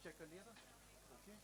Check कर लिया था। ओके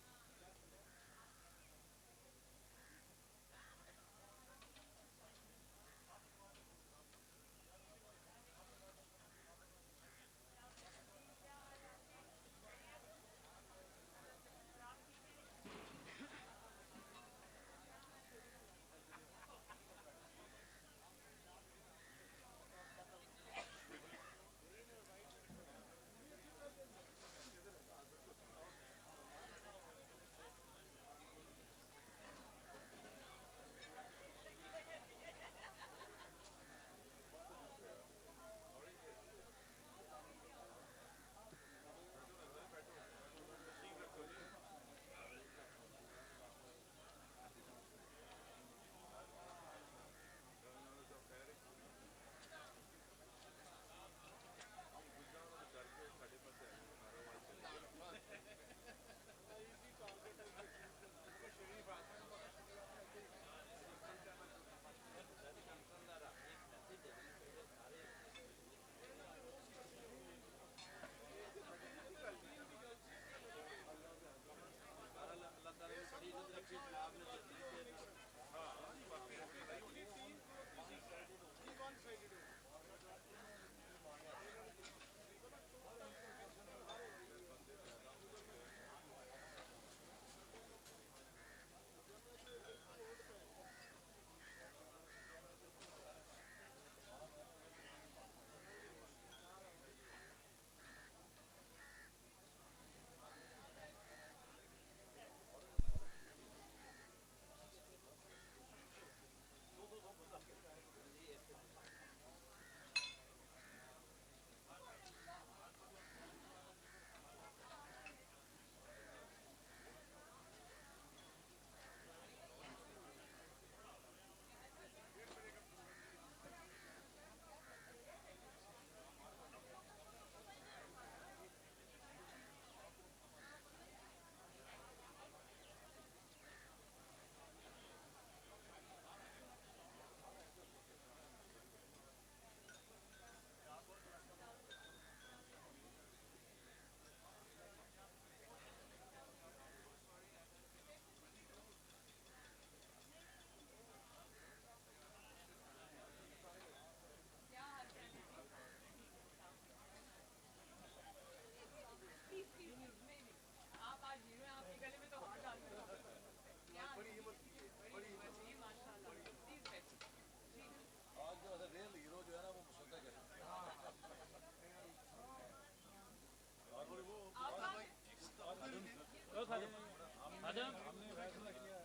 हमने फैसला किया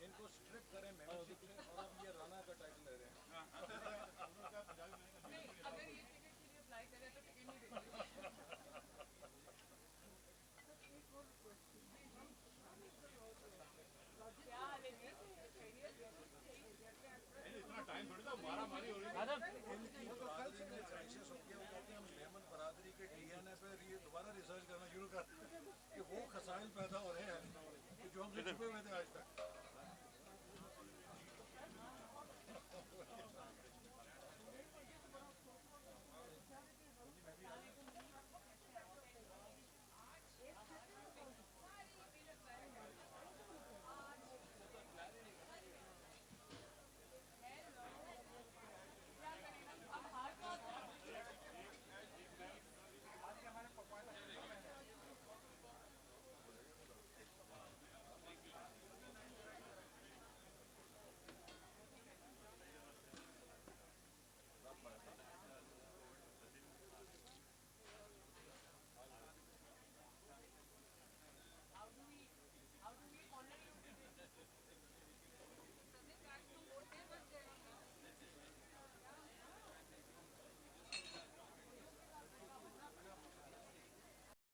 इनको स्ट्रिप करें मेंबरशिप से और अब ये राना का टाइटल ले रहे हैं। अगर ये टिकट के लिए अप्लाई करें तो टिकट नहीं देंगे। क्या हाल है जी? इतना टाइम थोड़ी था, मारामारी हो रही है। इनकी बरादरी में क्राइसिस हो गया, वो कहते हैं हम मेमन बरादरी के डीएनए पे ये दोबारा रिसर्च करना शुरू कर कि वो खसाइल पैदा हो रहे हैं जो हमसे छुपे हुए थे आज तक।